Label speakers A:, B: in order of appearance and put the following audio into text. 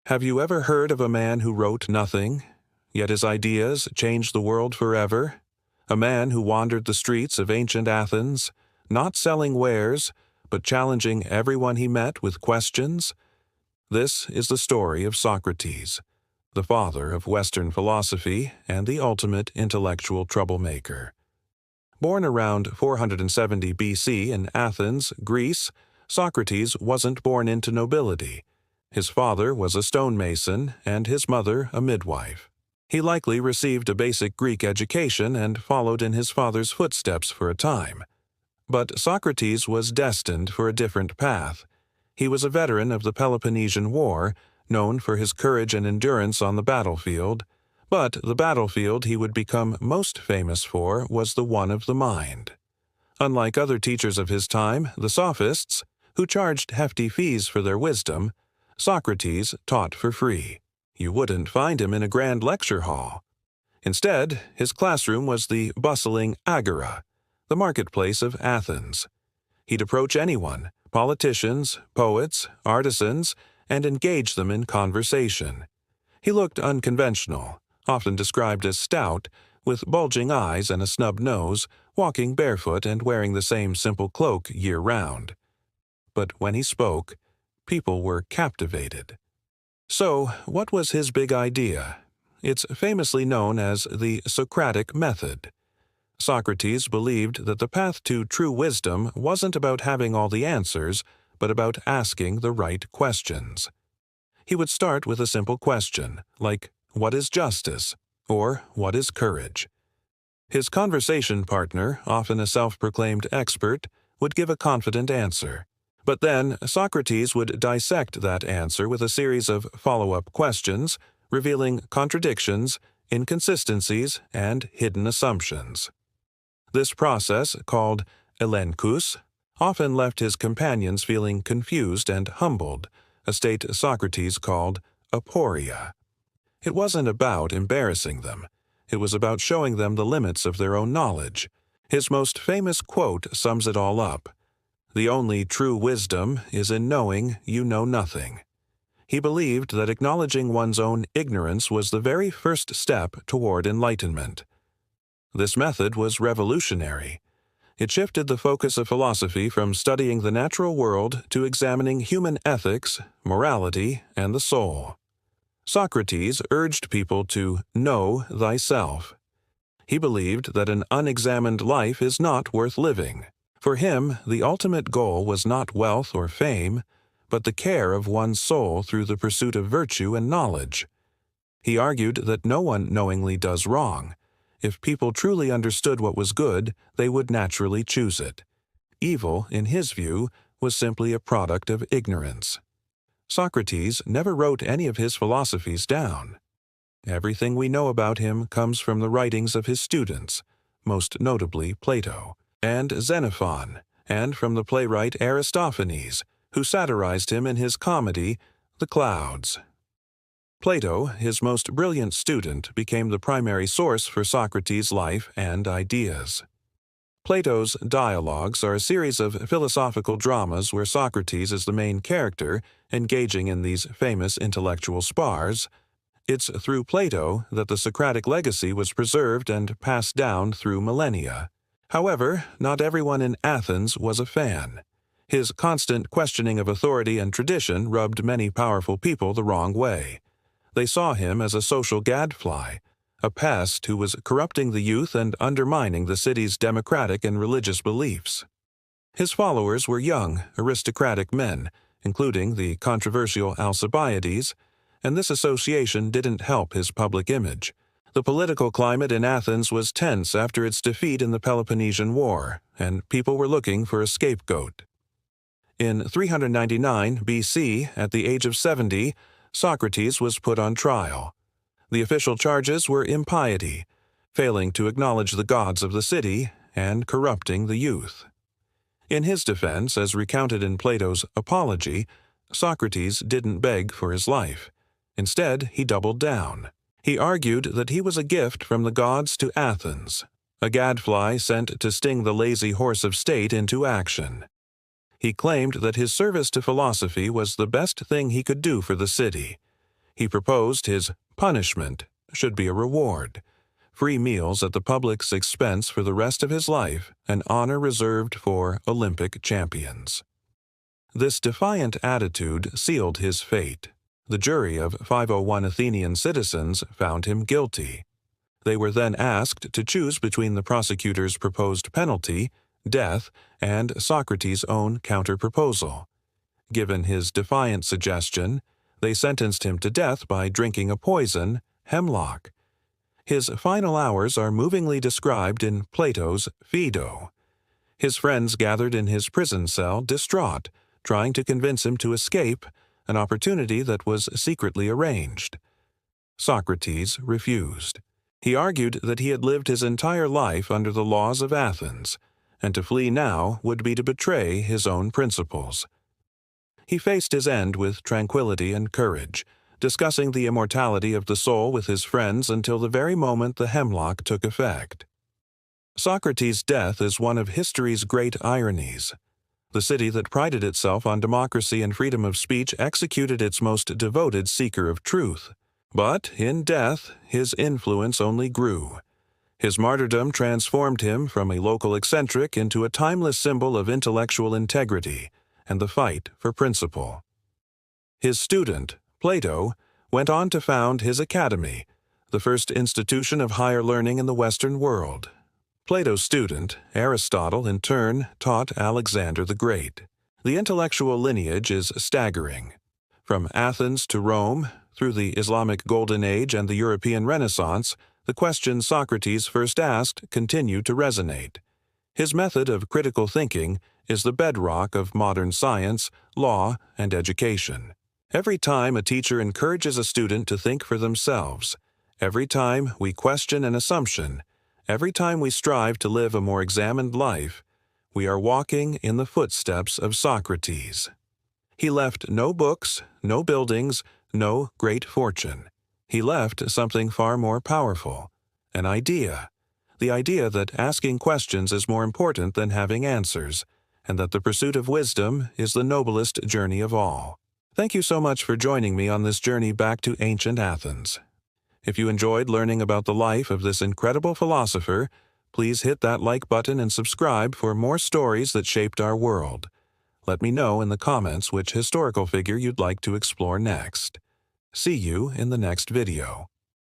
A: Have you ever heard of a man who wrote nothing, yet his ideas changed the world forever? A man who wandered the streets of ancient Athens, not selling wares, but challenging everyone he met with questions? This is the story of Socrates, the father of Western philosophy and the ultimate intellectual troublemaker. Born around 470 BC in Athens, Greece, Socrates wasn't born into nobility. His father was a stonemason and his mother a midwife. He likely received a basic Greek education and followed in his father's footsteps for a time. But Socrates was destined for a different path. He was a veteran of the Peloponnesian War, known for his courage and endurance on the battlefield, but the battlefield he would become most famous for was the one of the mind. Unlike other teachers of his time, the sophists, who charged hefty fees for their wisdom, Socrates taught for free. You wouldn't find him in a grand lecture hall. Instead, his classroom was the bustling agora, the marketplace of Athens. He'd approach anyone, politicians, poets, artisans, and engage them in conversation. He looked unconventional, often described as stout, with bulging eyes and a snub nose, walking barefoot and wearing the same simple cloak year-round. But when he spoke, people were captivated. So, what was his big idea? It's famously known as the Socratic method. Socrates believed that the path to true wisdom wasn't about having all the answers, but about asking the right questions. He would start with a simple question, like, "What is justice?" or "What is courage?" His conversation partner, often a self-proclaimed expert, would give a confident answer. But then Socrates would dissect that answer with a series of follow-up questions, revealing contradictions, inconsistencies, and hidden assumptions. This process, called elenchus, often left his companions feeling confused and humbled, a state Socrates called aporia. It wasn't about embarrassing them. It was about showing them the limits of their own knowledge. His most famous quote sums it all up. "The only true wisdom is in knowing you know nothing." He believed that acknowledging one's own ignorance was the very first step toward enlightenment. This method was revolutionary. It shifted the focus of philosophy from studying the natural world to examining human ethics, morality, and the soul. Socrates urged people to know thyself. He believed that an unexamined life is not worth living. For him, the ultimate goal was not wealth or fame, but the care of one's soul through the pursuit of virtue and knowledge. He argued that no one knowingly does wrong. If people truly understood what was good, they would naturally choose it. Evil, in his view, was simply a product of ignorance. Socrates never wrote any of his philosophies down. Everything we know about him comes from the writings of his students, most notably Plato, and Xenophon, and from the playwright Aristophanes, who satirized him in his comedy, The Clouds. Plato, his most brilliant student, became the primary source for Socrates' life and ideas. Plato's dialogues are a series of philosophical dramas where Socrates is the main character, engaging in these famous intellectual spars. It's through Plato that the Socratic legacy was preserved and passed down through millennia. However, not everyone in Athens was a fan. His constant questioning of authority and tradition rubbed many powerful people the wrong way. They saw him as a social gadfly, a pest who was corrupting the youth and undermining the city's democratic and religious beliefs. His followers were young, aristocratic men, including the controversial Alcibiades, and this association didn't help his public image. The political climate in Athens was tense after its defeat in the Peloponnesian War, and people were looking for a scapegoat. In 399 BC, at the age of 70, Socrates was put on trial. The official charges were impiety, failing to acknowledge the gods of the city, and corrupting the youth. In his defense, as recounted in Plato's Apology, Socrates didn't beg for his life. Instead, he doubled down. He argued that he was a gift from the gods to Athens, a gadfly sent to sting the lazy horse of state into action. He claimed that his service to philosophy was the best thing he could do for the city. He proposed his punishment should be a reward: free meals at the public's expense for the rest of his life, an honor reserved for Olympic champions. This defiant attitude sealed his fate. The jury of 501 Athenian citizens found him guilty. They were then asked to choose between the prosecutor's proposed penalty, death, and Socrates' own counter-proposal. Given his defiant suggestion, they sentenced him to death by drinking a poison, hemlock. His final hours are movingly described in Plato's Phaedo. His friends gathered in his prison cell, distraught, trying to convince him to escape, an opportunity that was secretly arranged. Socrates refused. He argued that he had lived his entire life under the laws of Athens, and to flee now would be to betray his own principles. He faced his end with tranquility and courage, discussing the immortality of the soul with his friends until the very moment the hemlock took effect. Socrates' death is one of history's great ironies. The city that prided itself on democracy and freedom of speech executed its most devoted seeker of truth. But in death, his influence only grew. His martyrdom transformed him from a local eccentric into a timeless symbol of intellectual integrity and the fight for principle. His student, Plato, went on to found his academy, the first institution of higher learning in the Western world. Plato's student, Aristotle, in turn, taught Alexander the Great. The intellectual lineage is staggering. From Athens to Rome, through the Islamic Golden Age and the European Renaissance, the questions Socrates first asked continue to resonate. His method of critical thinking is the bedrock of modern science, law, and education. Every time a teacher encourages a student to think for themselves, every time we question an assumption, every time we strive to live a more examined life, we are walking in the footsteps of Socrates. He left no books, no buildings, no great fortune. He left something far more powerful, an idea. The idea that asking questions is more important than having answers, and that the pursuit of wisdom is the noblest journey of all. Thank you so much for joining me on this journey back to ancient Athens. If you enjoyed learning about the life of this incredible philosopher, please hit that like button and subscribe for more stories that shaped our world. Let me know in the comments which historical figure you'd like to explore next. See you in the next video.